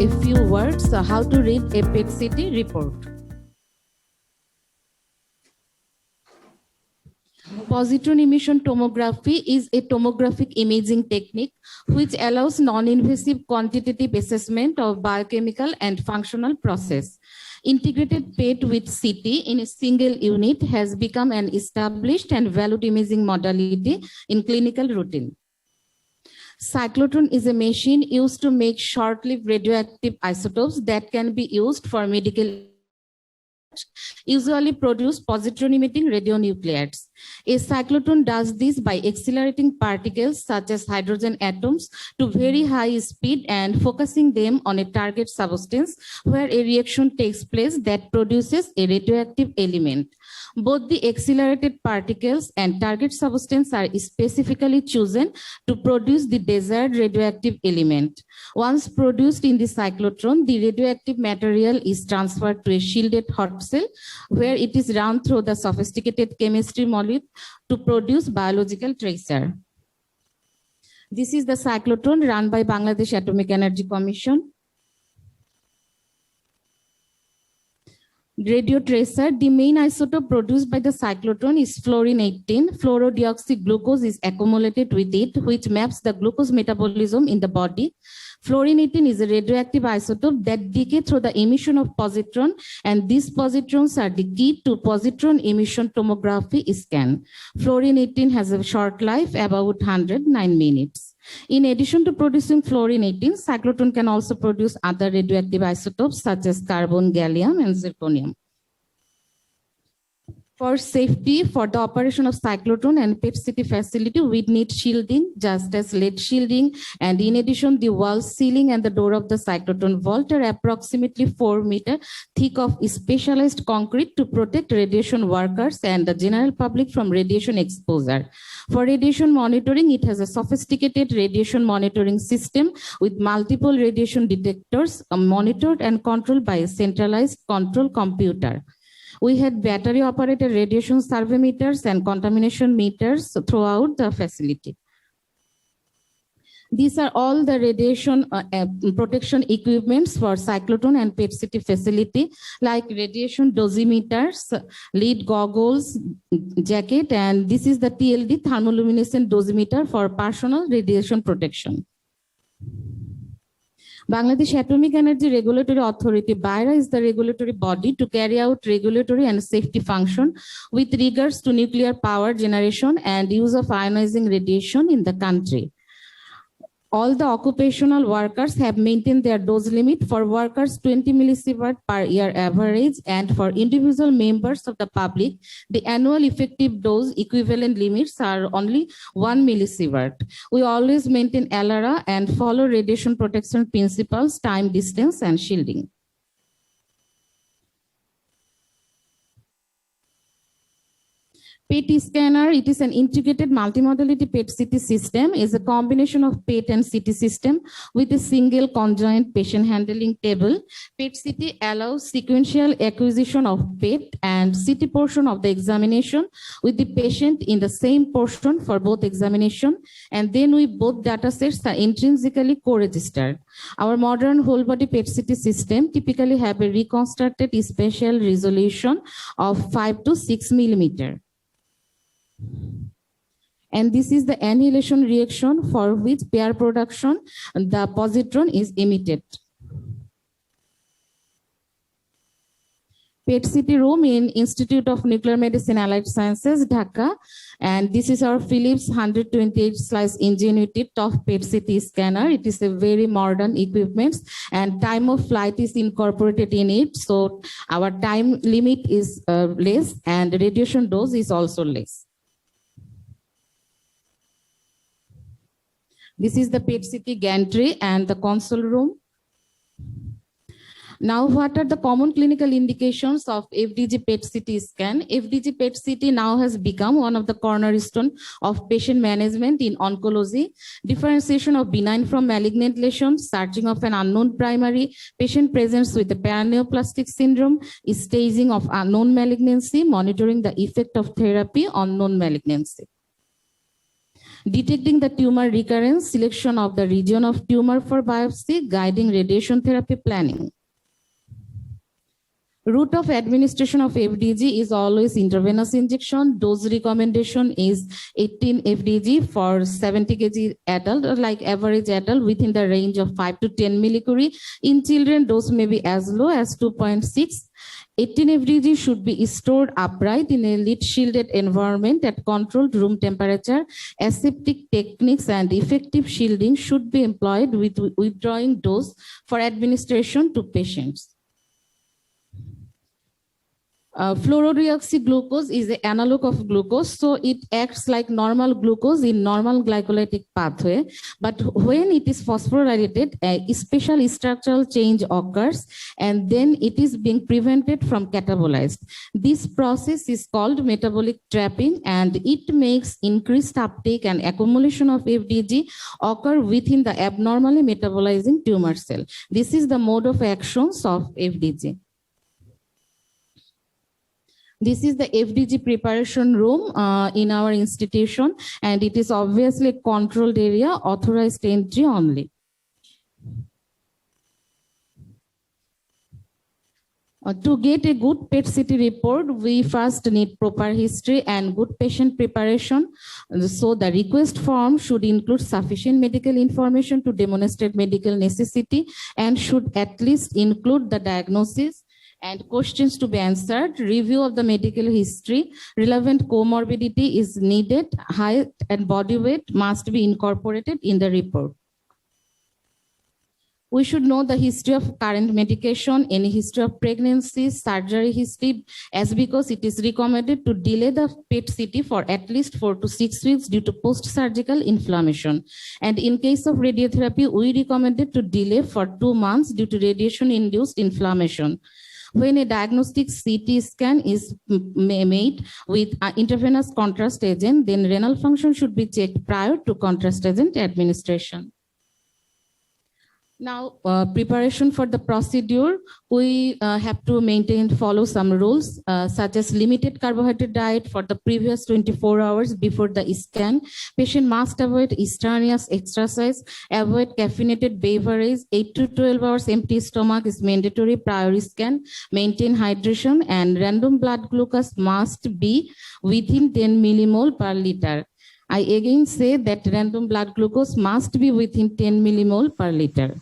a few words how to read a PET-CT report. Positron emission tomography is a tomographic imaging technique which allows non-invasive quantitative assessment of biochemical and functional process. Integrated PET with CT in a single unit has become an established and valued imaging modality in clinical routine. Cyclotron is a machine used to make short-lived radioactive isotopes that can be used for medical, usually produce positron-emitting radionuclides. A cyclotron does this by accelerating particles such as hydrogen atoms to very high speed and focusing them on a target substance where a reaction takes place that produces a radioactive element. Both the accelerated particles and target substance are specifically chosen to produce the desired radioactive element. Once produced in the cyclotron, the radioactive material is transferred to a shielded hot cell where it is run through the sophisticated chemistry molecule to produce biological tracer. This is the cyclotron run by Bangladesh Atomic Energy Commission. Radio tracer, the main isotope produced by the cyclotron is fluorine-18. Fluorodeoxyglucose is accumulated with it, which maps the glucose metabolism in the body. Fluorine-18 is a radioactive isotope that decays through the emission of positron, and these positrons are the key to positron emission tomography scan. Fluorine-18 has a short life, about 109 minutes. In addition to producing fluorine-18, cyclotron can also produce other radioactive isotopes such as carbon, gallium, and zirconium. For safety, for the operation of cyclotron and PET-CT facility, we need shielding, just as lead shielding. And in addition, the wall, ceiling, and the door of the cyclotron vault are approximately 4 meters thick of specialized concrete to protect radiation workers and the general public from radiation exposure. For radiation monitoring, it has a sophisticated radiation monitoring system with multiple radiation detectors monitored and controlled by a centralized control computer. We had battery-operated radiation survey meters and contamination meters throughout the facility. These are all the radiation protection equipments for cyclotron and PET-CT facility, like radiation dosimeters, lead goggles, jacket, and this is the TLD, thermoluminescent dosimeter for personal radiation protection. Bangladesh Atomic Energy Regulatory Authority, BAERA, is the regulatory body to carry out regulatory and safety function with regards to nuclear power generation and use of ionizing radiation in the country. All the occupational workers have maintained their dose limit. For workers, 20 millisievert per year average, and for individual members of the public, the annual effective dose equivalent limits are only 1 millisievert. We always maintain LRA and follow radiation protection principles, time, distance, and shielding. PET scanner, it is an integrated multimodality PET-CT system, is a combination of PET and CT system with a single conjoint patient handling table. PET-CT allows sequential acquisition of PET and CT portion of the examination with the patient in the same portion for both examination, and then both data sets are intrinsically co-registered. Our modern whole body PET-CT system typically have a reconstructed spatial resolution of 5 to 6 millimeter. And this is the annihilation reaction for which pair production, the positron is emitted. PET-CT room in Institute of Nuclear Medicine Allied Sciences, Dhaka. And this is our Philips 128/Ingenuity TOF PET-CT scanner. It is a very modern equipment and time of flight is incorporated in it. So our time limit is less and radiation dose is also less. This is the PET-CT gantry and the console room. Now, what are the common clinical indications of FDG PET-CT scan? FDG PET-CT now has become one of the cornerstone of patient management in oncology. Differentiation of benign from malignant lesions, searching of an unknown primary, patient presence with a paraneoplastic syndrome, staging of unknown malignancy, monitoring the effect of therapy on known malignancy. Detecting the tumor recurrence, selection of the region of tumor for biopsy, guiding radiation therapy planning. Route of administration of FDG is always intravenous injection. Dose recommendation is 18 FDG for 70 kg adult, or like average adult, within the range of 5 to 10 millicurie. In children, dose may be as low as 2.6. 18 FDG should be stored upright in a lid shielded environment at controlled room temperature. Aseptic techniques and effective shielding should be employed with withdrawing dose for administration to patients. Fluorodeoxyglucose is an analog of glucose, so it acts like normal glucose in normal glycolytic pathway. But when it is phosphorylated, a special structural change occurs, and then it is being prevented from catabolized. This process is called metabolic trapping, and it makes increased uptake and accumulation of FDG occur within the abnormally metabolizing tumor cell. This is the mode of actions of FDG. This is the FDG preparation room in our institution, and it is obviously a controlled area, authorized entry only. To get a good PET-CT report, we first need proper history and good patient preparation. So the request form should include sufficient medical information to demonstrate medical necessity and should at least include the diagnosis and questions to be answered. Review of the medical history. Relevant comorbidity is needed. Height and body weight must be incorporated in the report. We should know the history of current medication, any history of pregnancy, surgery history, as because it is recommended to delay the PET-CT for at least 4 to 6 weeks due to post-surgical inflammation. And in case of radiotherapy, we recommended to delay for 2 months due to radiation-induced inflammation. When a diagnostic CT scan is made with intravenous contrast agent, then renal function should be checked prior to contrast agent administration. Now, preparation for the procedure, we have to follow some rules, such as limited carbohydrate diet for the previous 24 hours before the scan. Patient must avoid extraneous exercise, avoid caffeinated beverage. 8 to 12 hours empty stomach is mandatory prior scan. Maintain hydration, and random blood glucose must be within 10 millimole per liter. I again say that random blood glucose must be within 10 millimole per liter.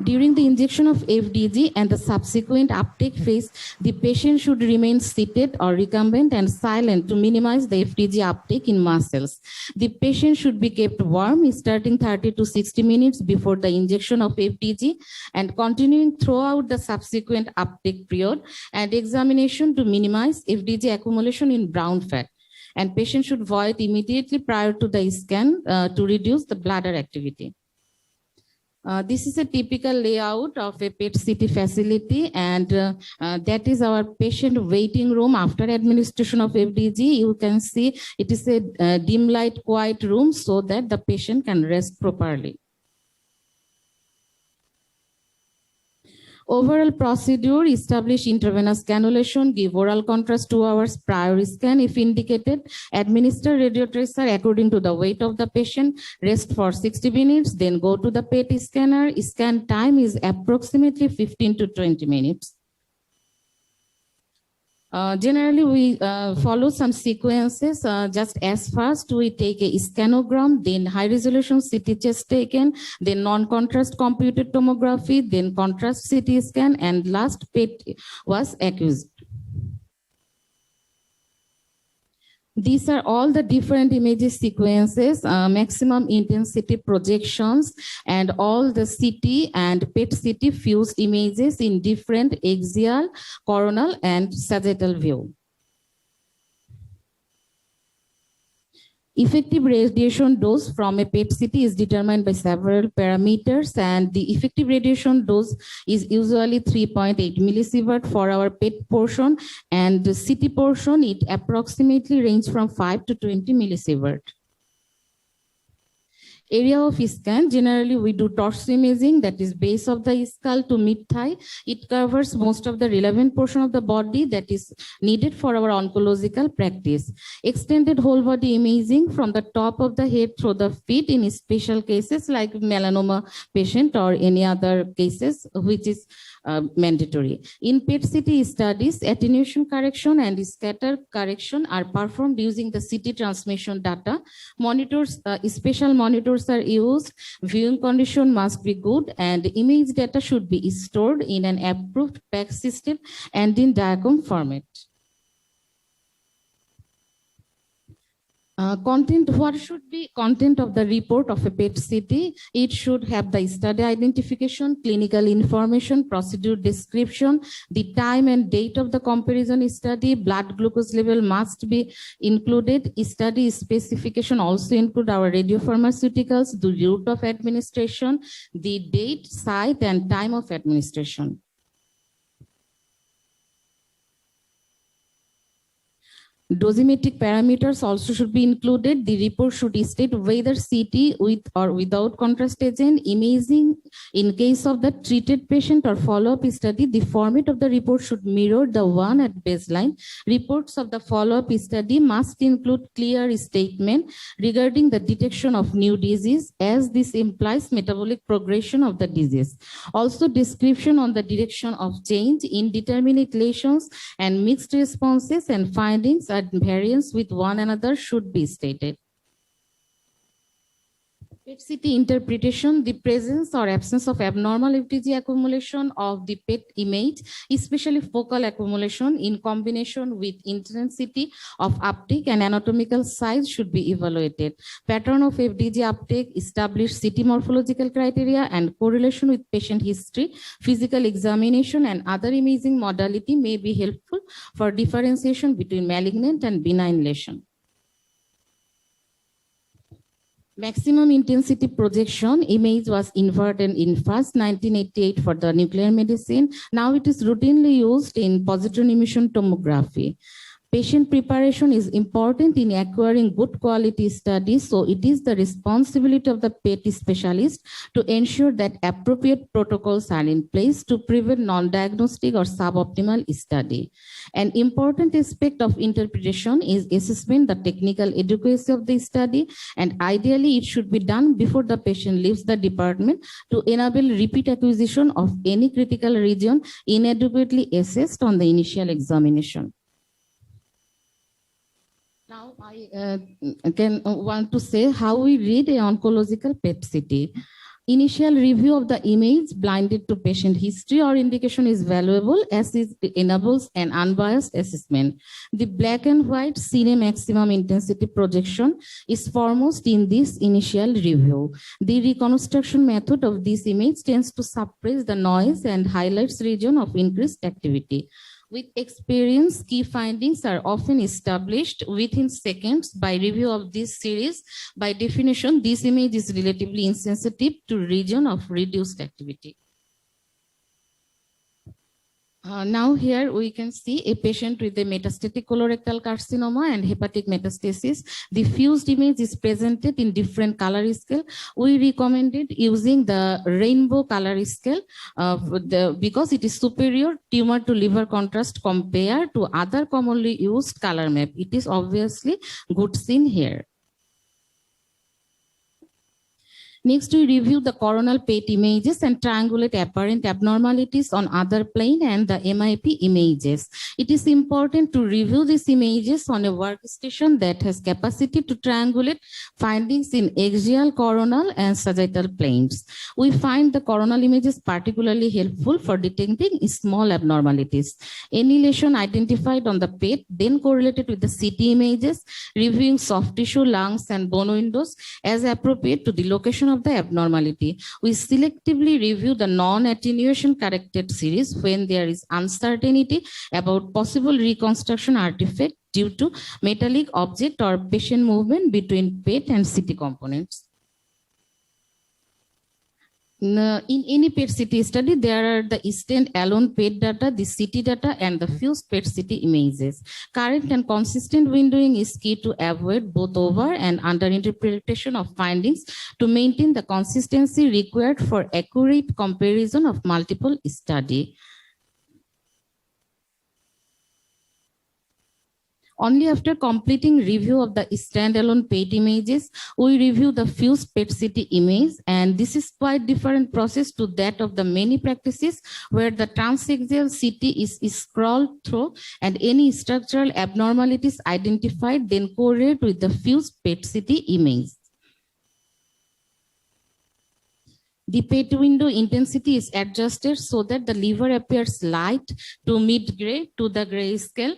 During the injection of FDG and the subsequent uptake phase, the patient should remain seated or recumbent and silent to minimize the FDG uptake in muscles. The patient should be kept warm starting 30 to 60 minutes before the injection of FDG and continuing throughout the subsequent uptake period, and examination to minimize FDG accumulation in brown fat. And patient should void immediately prior to the scan to reduce the bladder activity. This is a typical layout of a PET-CT facility, and that is our patient waiting room after administration of FDG. You can see it is a dim light, quiet room so that the patient can rest properly. Overall procedure: establish intravenous cannulation, give oral contrast 2 hours prior scan if indicated, administer radiotracer according to the weight of the patient, rest for 60 minutes, then go to the PET scanner. Scan time is approximately 15 to 20 minutes. Generally, we follow some sequences. Just as first, we take a scanogram, then high-resolution CT chest taken, then non-contrast computed tomography, then contrast CT scan, and last PET was accused. These are all the different images sequences, maximum intensity projections, and all the CT and PET-CT fused images in different axial, coronal, and sagittal view. Effective radiation dose from a PET-CT is determined by several parameters, and the effective radiation dose is usually 3.8 millisievert for our PET portion, and the CT portion, it approximately ranges from 5 to 20 millisievert. Area of scan, generally we do torso imaging, that is base of the skull to mid-thigh. It covers most of the relevant portion of the body that is needed for our oncological practice. Extended whole body imaging from the top of the head through the feet in special cases like melanoma patient or any other cases which is mandatory. In PET-CT studies, attenuation correction and scatter correction are performed using the CT transmission data. Monitors, special monitors are used. Viewing condition must be good, and image data should be stored in an approved PACS system and in diagram format. What should be content of the report of a PET-CT? It should have the study identification, clinical information, procedure description, the time and date of the comparison study, blood glucose level must be included. Study specification also include our radiopharmaceuticals, the route of administration, the date, site, and time of administration. Dosimetric parameters also should be included. The report should state whether CT with or without contrast agent, imaging in case of the treated patient or follow-up study. The format of the report should mirror the one at baseline. Reports of the follow-up study must include clear statement regarding the detection of new disease, as this implies metabolic progression of the disease. Also, description on the direction of change, indeterminate lesions, and mixed responses and findings variance with one another should be stated. PET-CT interpretation, the presence or absence of abnormal FDG accumulation of the PET image, especially focal accumulation in combination with intensity of uptake and anatomical size should be evaluated. Pattern of FDG uptake, establish CT morphological criteria and correlation with patient history, physical examination and other imaging modality may be helpful for differentiation between malignant and benign lesion. Maximum intensity projection image was invented in first 1988 for the nuclear medicine. Now it is routinely used in positron emission tomography. Patient preparation is important in acquiring good quality studies, so it is the responsibility of the PET specialist to ensure that appropriate protocols are in place to prevent non-diagnostic or suboptimal study. An important aspect of interpretation is assessment the technical adequacy of the study, and ideally it should be done before the patient leaves the department to enable repeat acquisition of any critical region inadequately assessed on the initial examination. Now I want to say how we read a oncological PET-CT. Initial review of the image blinded to patient history or indication is valuable as it enables an unbiased assessment. The black and white cine maximum intensity projection is foremost in this initial review. The reconstruction method of this image tends to suppress the noise and highlights region of increased activity. With experience, key findings are often established within seconds by review of this series. By definition, this image is relatively insensitive to region of reduced activity. Now here we can see a patient with a metastatic colorectal carcinoma and hepatic metastasis. The fused image is presented in different color scale. We recommended using the rainbow color scale because it is superior tumor to liver contrast compared to other commonly used color map. It is obviously good seen here. Next, we review the coronal PET images and triangulate apparent abnormalities on other plane and the MIP images. It is important to review these images on a workstation that has capacity to triangulate findings in axial, coronal, and sagittal planes. We find the coronal images particularly helpful for detecting small abnormalities. Any lesion identified on the PET then correlated with the CT images, reviewing soft tissue, lungs, and bone windows as appropriate to the location of the abnormality. We selectively review the non-attenuation corrected series when there is uncertainty about possible reconstruction artifact due to metallic object or patient movement between PET and CT components. In any PET-CT study, there are the stand-alone PET data, the CT data, and the fused PET-CT images. Correct and consistent windowing is key to avoid both over and underinterpretation of findings to maintain the consistency required for accurate comparison of multiple studies. Only after completing review of the standalone PET images, we review the fused PET-CT image, and this is quite different process to that of the many practices where the transaxial CT is scrolled through and any structural abnormalities identified then correlate with the fused PET-CT image. The PET window intensity is adjusted so that the liver appears light to mid-gray to the gray scale.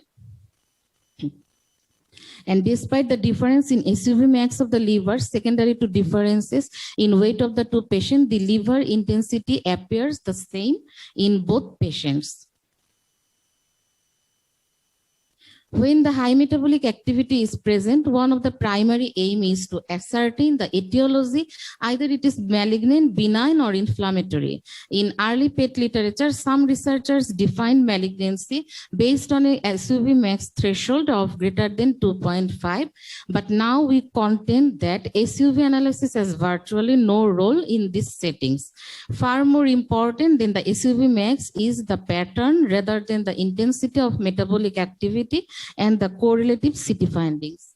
And despite the difference in SUV max of the liver, secondary to differences in weight of the two patients, the liver intensity appears the same in both patients. When the high metabolic activity is present, one of the primary aim is to ascertain the etiology, either it is malignant, benign, or inflammatory. In early PET literature, some researchers defined malignancy based on a SUV max threshold of greater than 2.5, but now we contend that SUV analysis has virtually no role in these settings. Far more important than the SUV max is the pattern rather than the intensity of metabolic activity and the correlative CT findings.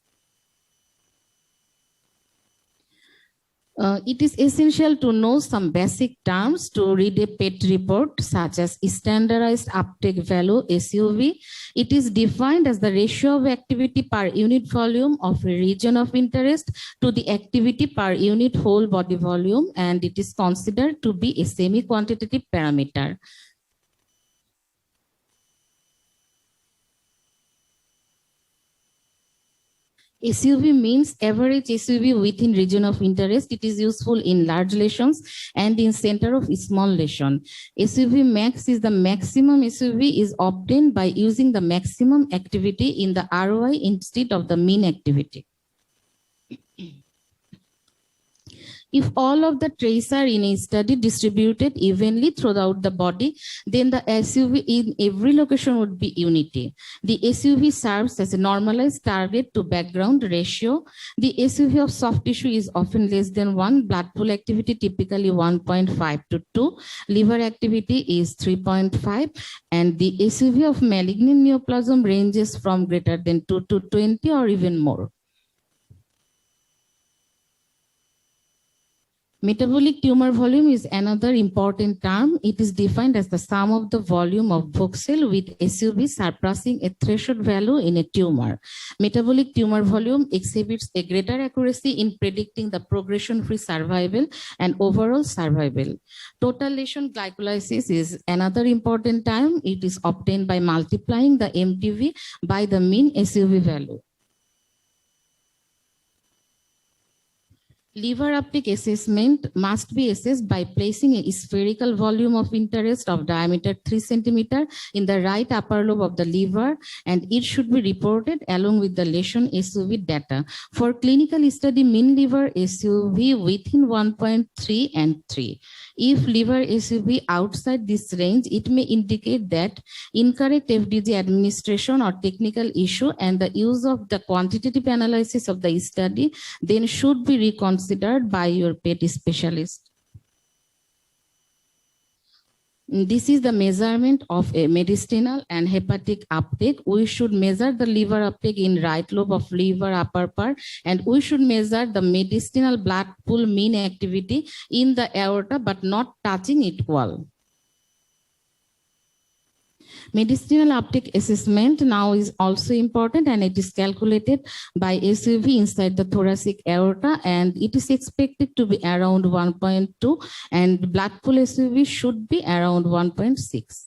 It is essential to know some basic terms to read a PET report, such as standardized uptake value, SUV. It is defined as the ratio of activity per unit volume of a region of interest to the activity per unit whole body volume, and it is considered to be a semi-quantitative parameter. SUV means average SUV within region of interest. It is useful in large lesions and in center of small lesion. SUV max is the maximum SUV is obtained by using the maximum activity in the ROI instead of the mean activity. If all of the traces are in a study distributed evenly throughout the body, then the SUV in every location would be unity. The SUV serves as a normalized target to background ratio. The SUV of soft tissue is often less than 1, blood pool activity typically 1.5 to 2, liver activity is 3.5, and the SUV of malignant neoplasm ranges from greater than 2 to 20 or even more. Metabolic tumor volume is another important term. It is defined as the sum of the volume of voxel with SUV surpassing a threshold value in a tumor. Metabolic tumor volume exhibits a greater accuracy in predicting the progression-free survival and overall survival. Total lesion glycolysis is another important term. It is obtained by multiplying the MTV by the mean SUV value. Liver uptake assessment must be assessed by placing a spherical volume of interest of diameter 3 cm in the right upper lobe of the liver, and it should be reported along with the lesion SUV data. For clinical study, mean liver SUV within 1.3 and 3. If liver SUV outside this range, it may indicate that incorrect FDG administration or technical issue, and the use of the quantitative analysis of the study then should be reconsidered by your PET specialist. This is the measurement of a mediastinal and hepatic uptake. We should measure the liver uptake in right lobe of liver upper part, and we should measure the mediastinal blood pool mean activity in the aorta but not touching it wall. Mediastinal uptake assessment now is also important, and it is calculated by SUV inside the thoracic aorta, and it is expected to be around 1.2, and blood pool SUV should be around 1.6.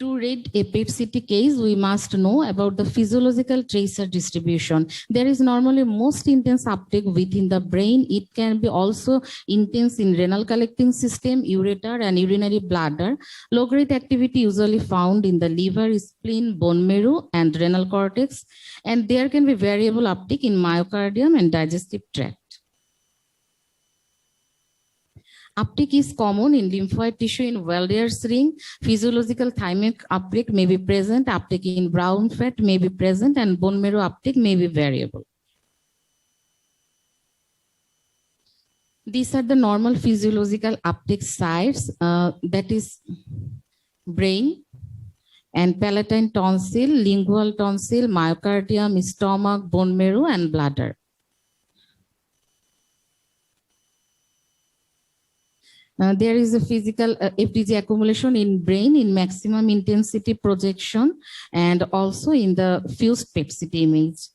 To read a PET-CT case, we must know about the physiological tracer distribution. There is normally most intense uptake within the brain. It can be also intense in renal collecting system, ureter, and urinary bladder. Low-grade activity usually found in the liver, spleen, bone marrow, and renal cortex. And there can be variable uptake in myocardium and digestive tract. Uptake is common in lymphoid tissue in Waldeyer's ring. Physiological thymic uptake may be present, uptake in brown fat may be present, and bone marrow uptake may be variable. These are the normal physiological uptake sites, that is brain and palatine tonsil, lingual tonsil, myocardium, stomach, bone marrow, and bladder. There is a physical FDG accumulation in brain in maximum intensity projection and also in the fused PET-CT image.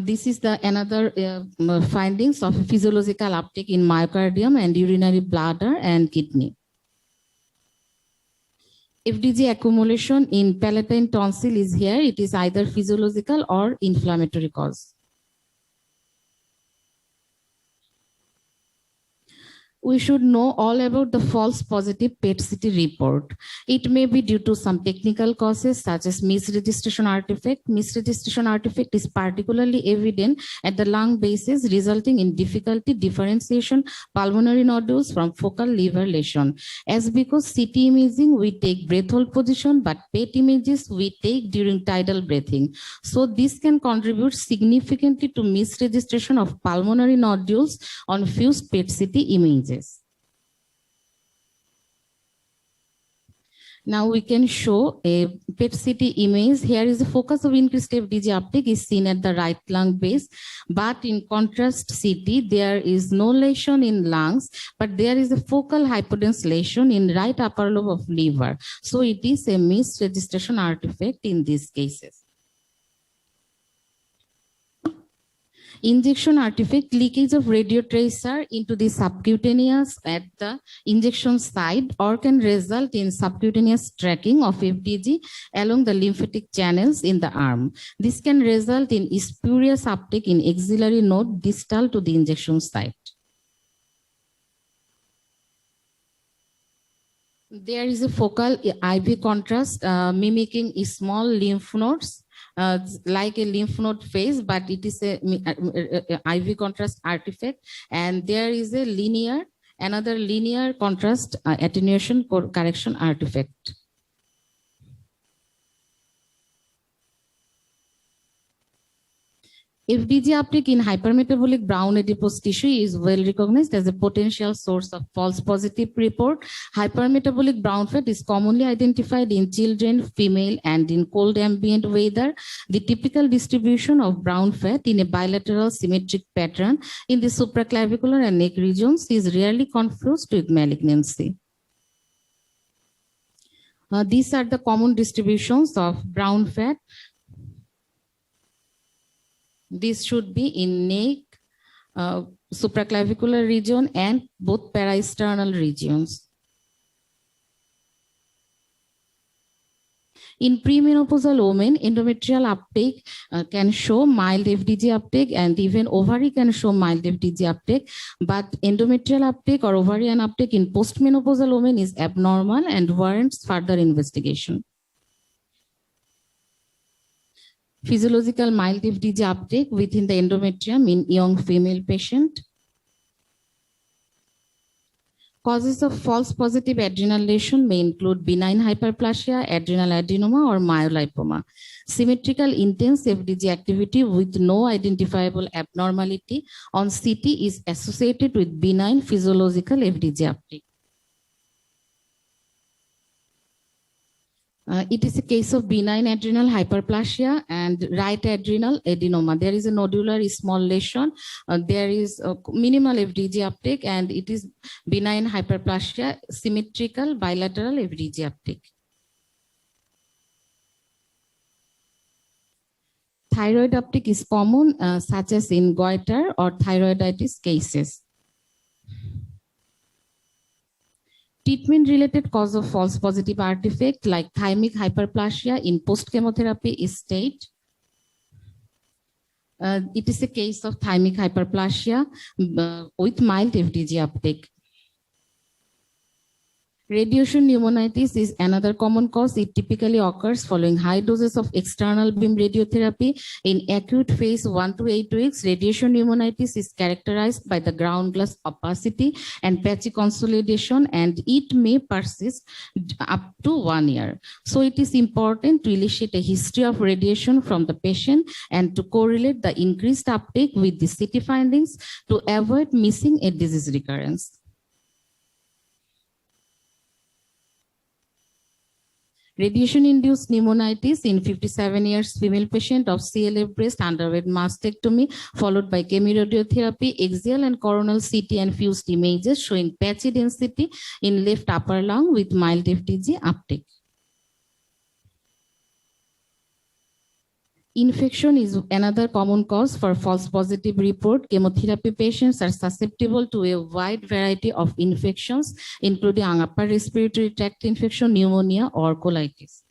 This is the another findings of physiological uptake in myocardium and urinary bladder and kidney. FDG accumulation in palatine tonsil is here. It is either physiological or inflammatory cause. We should know all about the false positive PET-CT report. It may be due to some technical causes such as misregistration artifact. Misregistration artifact is particularly evident at the lung bases, resulting in difficulty differentiation pulmonary nodules from focal liver lesion. As because CT imaging we take breath hold position, but PET images we take during tidal breathing. So this can contribute significantly to misregistration of pulmonary nodules on fused PET-CT images. Now we can show a PET-CT image. Here is the focus of increased FDG uptake is seen at the right lung base, but in contrast CT, there is no lesion in lungs, but there is a focal hypodense lesion in right upper lobe of liver. So it is a misregistration artifact in these cases. Injection artifact, leakage of radiotracer into the subcutaneous at the injection site, or can result in subcutaneous tracking of FDG along the lymphatic channels in the arm. This can result in spurious uptake in axillary node distal to the injection site. There is a focal IV contrast mimicking small lymph nodes. Like a lymph node phase, but it is a IV contrast artifact, and there is a another linear contrast attenuation correction artifact. FDG uptake in hypermetabolic brown adipose tissue is well recognized as a potential source of false positive report. Hypermetabolic brown fat is commonly identified in children, female, and in cold ambient weather. The typical distribution of brown fat in a bilateral symmetric pattern in the supraclavicular and neck regions is rarely confused with malignancy. These are the common distributions of brown fat. This should be in neck, supraclavicular region, and both parasternal regions. In premenopausal women, endometrial uptake can show mild FDG uptake, and even ovary can show mild FDG uptake. But endometrial uptake or ovarian uptake in postmenopausal women is abnormal and warrants further investigation. Physiological mild FDG uptake within the endometrium in young female patient. Causes of false positive adrenal lesion may include benign hyperplasia, adrenal adenoma, or myolipoma. Symmetrical intense FDG activity with no identifiable abnormality on CT is associated with benign physiological FDG uptake. It is a case of benign adrenal hyperplasia and right adrenal adenoma. There is a nodular small lesion. There is a minimal FDG uptake, and it is benign hyperplasia, symmetrical bilateral FDG uptake. Thyroid uptake is common, such as in goiter or thyroiditis cases. Treatment-related cause of false positive artifact like thymic hyperplasia in post-chemotherapy state. It is a case of thymic hyperplasia with mild FDG uptake. Radiation pneumonitis is another common cause. It typically occurs following high doses of external beam radiotherapy. In acute phase 1 to 8 weeks, radiation pneumonitis is characterized by the ground glass opacity and patchy consolidation, and it may persist up to 1 year. So it is important to elicit a history of radiation from the patient and to correlate the increased uptake with the CT findings to avoid missing a disease recurrence. Radiation-induced pneumonitis in 57 years female patient of CLF breast underwent mastectomy followed by chemoradiotherapy, axial and coronal CT and fused images showing patchy density in left upper lung with mild FDG uptake. Infection is another common cause for false positive report. Chemotherapy patients are susceptible to a wide variety of infections, including upper respiratory tract infection, pneumonia, or colitis.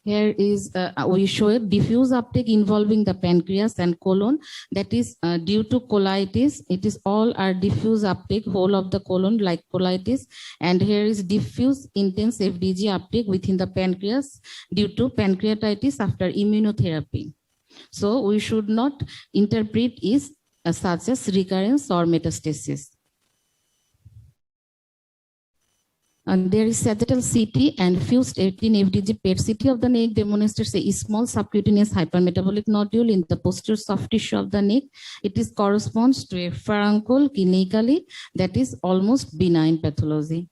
Here is, we show a diffuse uptake involving the pancreas and colon. That is due to colitis. It is all are diffuse uptake, whole of the colon like colitis. And here is diffuse intense FDG uptake within the pancreas due to pancreatitis after immunotherapy. So we should not interpret it such as recurrence or metastasis. And there is sagittal CT and fused 18 FDG PET CT of the neck demonstrates a small subcutaneous hypermetabolic nodule in the posterior soft tissue of the neck. It is corresponds to a furuncle clinically that is almost benign pathology.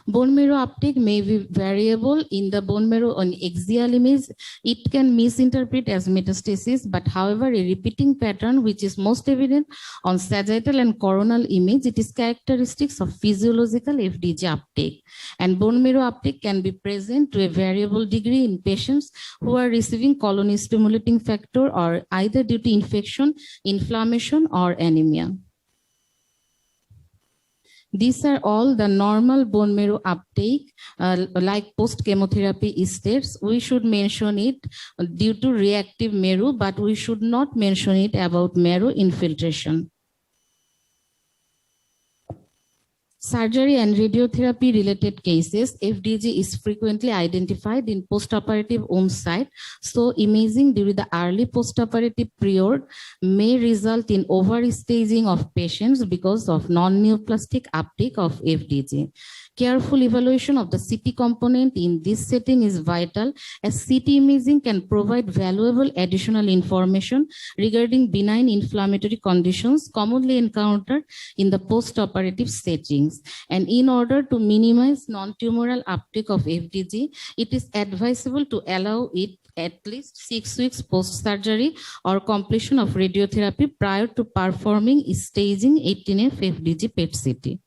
Bone marrow uptake may be variable in the bone marrow on axial image. It can misinterpret as metastasis, but however, a repeating pattern which is most evident on sagittal and coronal image, it is characteristics of physiological FDG uptake. And bone marrow uptake can be present to a variable degree in patients who are receiving colony stimulating factor or either due to infection, inflammation, or anemia. These are all the normal bone marrow uptake, like post-chemotherapy states. We should mention it due to reactive marrow, but we should not mention it about marrow infiltration. Surgery and radiotherapy related cases, FDG is frequently identified in postoperative wound site. So imaging during the early postoperative period may result in overstaging of patients because of non-neoplastic uptake of FDG. Careful evaluation of the CT component in this setting is vital, as CT imaging can provide valuable additional information regarding benign inflammatory conditions commonly encountered in the postoperative settings. And in order to minimize non-tumoral uptake of FDG, it is advisable to allow it at least 6 weeks post-surgery or completion of radiotherapy prior to performing staging 18F FDG PET CT.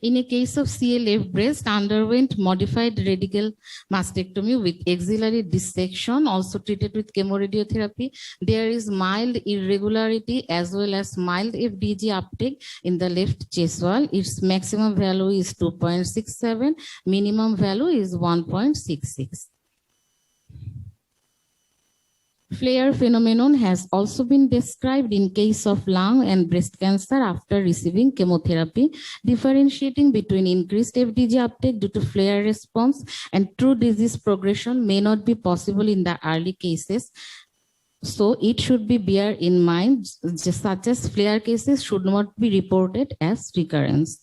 In a case of CLF breast, underwent modified radical mastectomy with axillary dissection, also treated with chemoradiotherapy. There is mild irregularity as well as mild FDG uptake in the left chest wall. Its maximum value is 2.67, minimum value is 1.66. Flare phenomenon has also been described in case of lung and breast cancer after receiving chemotherapy, differentiating between increased FDG uptake due to flare response and true disease progression may not be possible in the early cases. So it should be bear in mind, such as flare cases should not be reported as recurrence.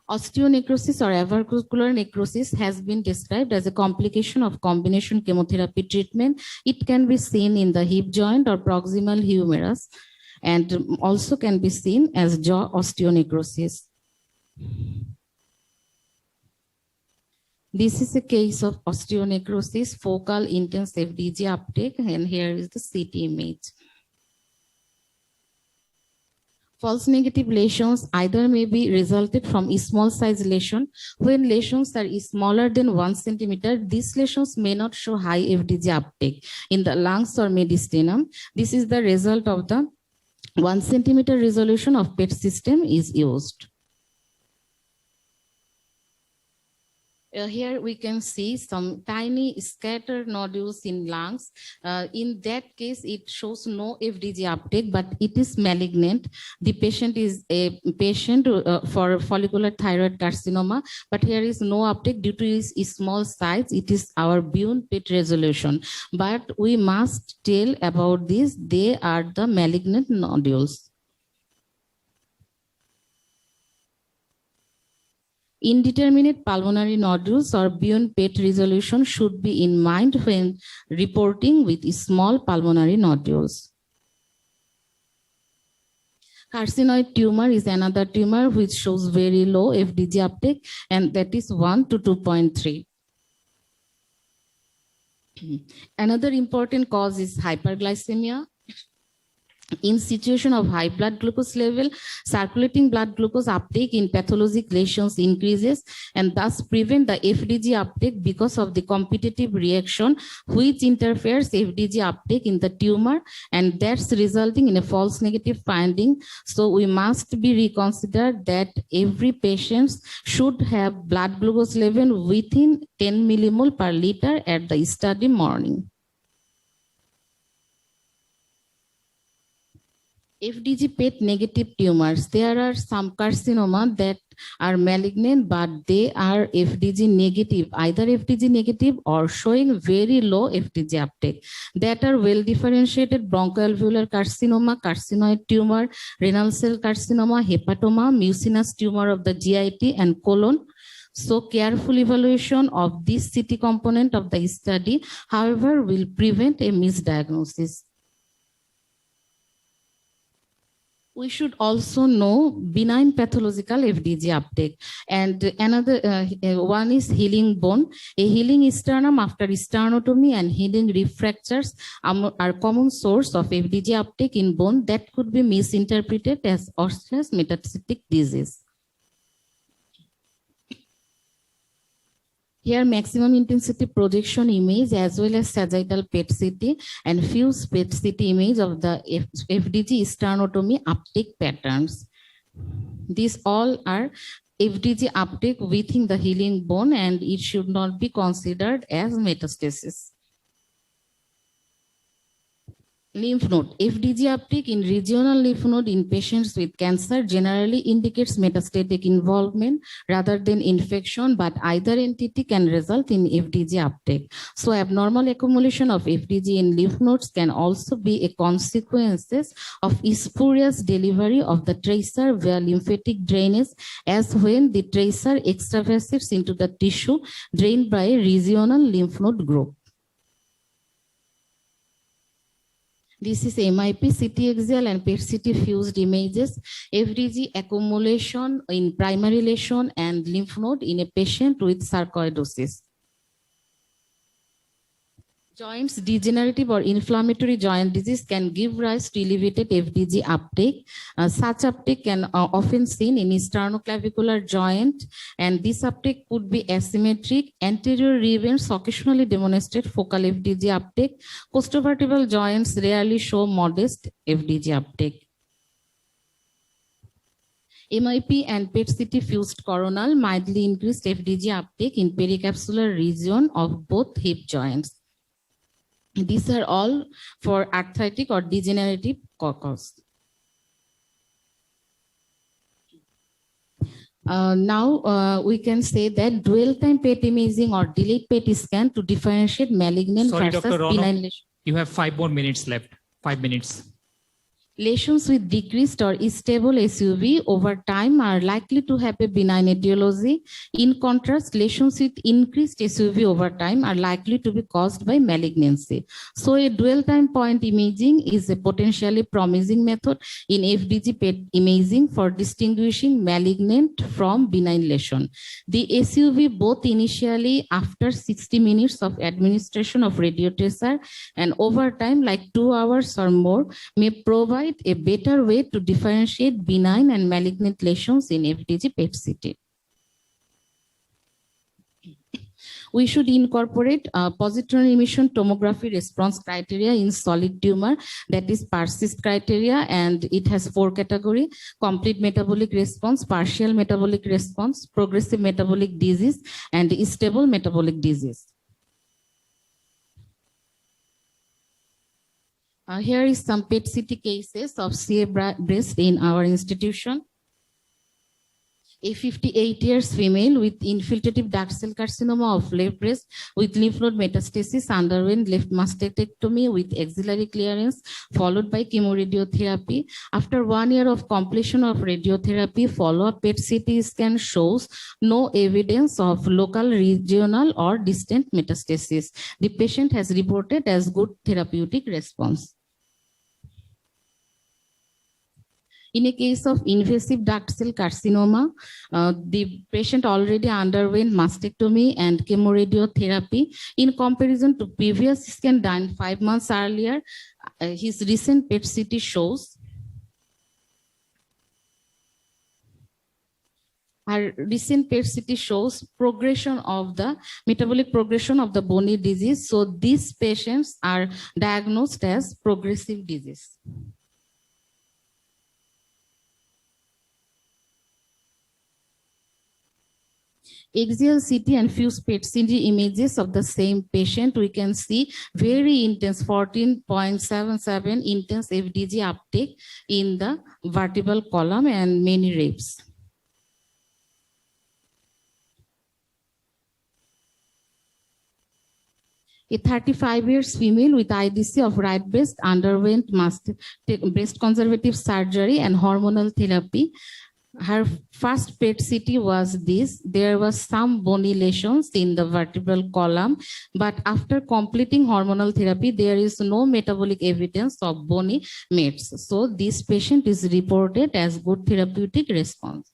Osteonecrosis or avascular necrosis has been described as a complication of combination chemotherapy treatment. It can be seen in the hip joint or proximal humerus and also can be seen as jaw osteonecrosis. This is a case of osteonecrosis, focal intense FDG uptake, and here is the CT image. False negative lesions either may be resulted from a small size lesion. When lesions are smaller than 1 centimeter, these lesions may not show high FDG uptake in the lungs or mediastinum. This is the result of the 1 centimeter resolution of PET system is used. Here we can see some tiny scattered nodules in lungs. In that case, it shows no FDG uptake, but it is malignant. The patient is a patient for follicular thyroid carcinoma, but here is no uptake due to its small size. It is our beyond PET resolution. But we must tell about this. They are the malignant nodules. Indeterminate pulmonary nodules or beyond PET resolution should be in mind when reporting with small pulmonary nodules. Carcinoid tumor is another tumor which shows very low FDG uptake, and that is 1 to 2.3. Another important cause is hyperglycemia. In situation of high blood glucose level, circulating blood glucose uptake in pathologic lesions increases and thus prevent the FDG uptake because of the competitive reaction which interferes FDG uptake in the tumor, and that's resulting in a false negative finding. So we must be reconsidered that every patient should have blood glucose level within 10 millimole per liter at the study morning. FDG PET negative tumors. There are some carcinoma that are malignant, but they are FDG negative, either FDG negative or showing very low FDG uptake. That are well differentiated bronchoalveolar carcinoma, carcinoid tumor, renal cell carcinoma, hepatoma, mucinous tumor of the GIT and colon. So careful evaluation of this CT component of the study, however, will prevent a misdiagnosis. We should also know benign pathological FDG uptake. And another one is healing bone. A healing sternum after sternotomy and healing rib fractures are common source of FDG uptake in bone that could be misinterpreted as osseous metastatic disease. Here, maximum intensity projection image as well as sagittal PET CT and fused PET CT image of the FDG sternotomy uptake patterns. These all are FDG uptake within the healing bone, and it should not be considered as metastasis. Lymph node. FDG uptake in regional lymph node in patients with cancer generally indicates metastatic involvement rather than infection, but either entity can result in FDG uptake. So abnormal accumulation of FDG in lymph nodes can also be a consequence of spurious delivery of the tracer via lymphatic drainage, as when the tracer extravasates into the tissue drained by a regional lymph node group. This is MIP, CT axial and PET CT fused images, FDG accumulation in primary lesion and lymph node in a patient with sarcoidosis. Joints, degenerative or inflammatory joint disease can give rise to elevated FDG uptake. Such uptake can often seen in sternoclavicular joint, and this uptake could be asymmetric. Anterior ribs occasionally demonstrate focal FDG uptake. Costovertebral joints rarely show modest FDG uptake. MIP and PET CT fused coronal mildly increased FDG uptake in pericapsular region of both hip joints. These are all for arthritic or degenerative cause. Now we can say that dual time PET imaging or delayed PET scan to differentiate malignant versus benign lesion. You have 5 more minutes left. 5 minutes. Lesions with decreased or stable SUV over time are likely to have a benign etiology. In contrast, lesions with increased SUV over time are likely to be caused by malignancy. So a dual time point imaging is a potentially promising method in FDG PET imaging for distinguishing malignant from benign lesion. The SUV both initially after 60 minutes of administration of radiotracer and over time like 2 hours or more may provide provide a better way to differentiate benign and malignant lesions in FDG PET-CT. We should incorporate positron emission tomography response criteria in solid tumor, that is PERSIST criteria, and it has 4 categories: complete metabolic response, partial metabolic response, progressive metabolic disease, and stable metabolic disease. Here is some PET-CT cases of CA breast in our institution. A 58 years female with infiltrative duct cell carcinoma of left breast with lymph node metastasis underwent left mastectomy with axillary clearance followed by chemoradiotherapy. After 1 year of completion of radiotherapy, follow-up PET-CT scan shows no evidence of local, regional, or distant metastasis. The patient has reported as good therapeutic response. In a case of invasive duct cell carcinoma, the patient already underwent mastectomy and chemoradiotherapy. In comparison to previous scan done 5 months earlier, his recent PET-CT shows progression of the metabolic progression of the bony disease. So these patients are diagnosed as progressive disease. Axial CT and fused PET-CT images of the same patient, we can see very intense 14.77 intense FDG uptake in the vertebral column and many rapes. A 35 years female with IDC of right breast underwent breast conservative surgery and hormonal therapy. Her first PET-CT was this. There was some bony lesions in the vertebral column, but after completing hormonal therapy, there is no metabolic evidence of bony mets. So this patient is reported as good therapeutic response.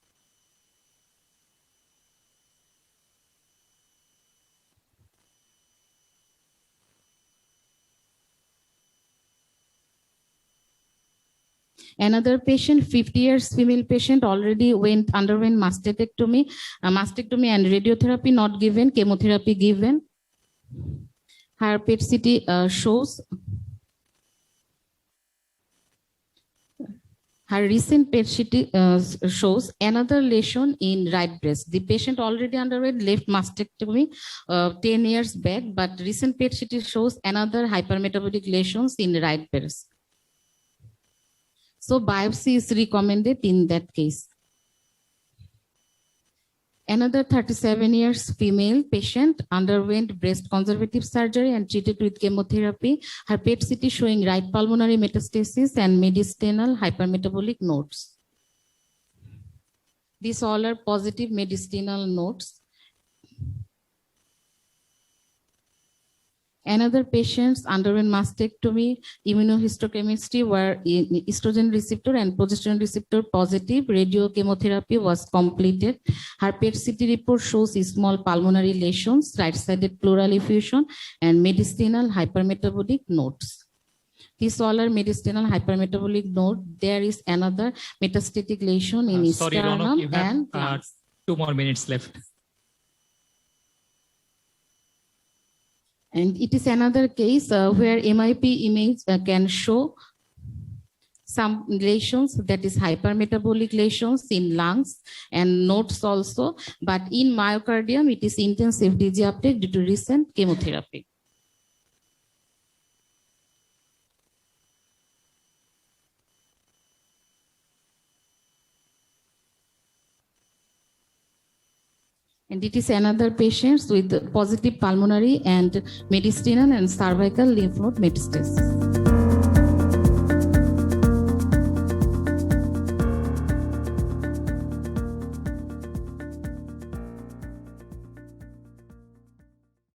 Another patient, 50 years female patient, already underwent mastectomy and radiotherapy not given, chemotherapy given. Her PET-CT shows her recent PET-CT shows another lesion in right breast. The patient already underwent left mastectomy 10 years back, but recent PET-CT shows another hypermetabolic lesions in right breast. So biopsy is recommended in that case. Another 37 years female patient underwent breast conservative surgery and treated with chemotherapy. Her PET-CT showing right pulmonary metastasis and mediastinal hypermetabolic nodes. These all are positive mediastinal nodes. Another patients underwent mastectomy, immunohistochemistry where estrogen receptor and progesterone receptor positive, radiochemotherapy was completed. Her PET-CT report shows small pulmonary lesions, right-sided pleural effusion, and mediastinal hypermetabolic nodes. These all are mediastinal hypermetabolic node. There is another metastatic lesion in sternum you have, and 2 more minutes left. And it is another case where MIP image can show some lesions, that is hypermetabolic lesions in lungs and nodes also, but in myocardium, it is intense FDG uptake due to recent chemotherapy. And it is another patient with positive pulmonary and mediastinal and cervical lymph node metastasis.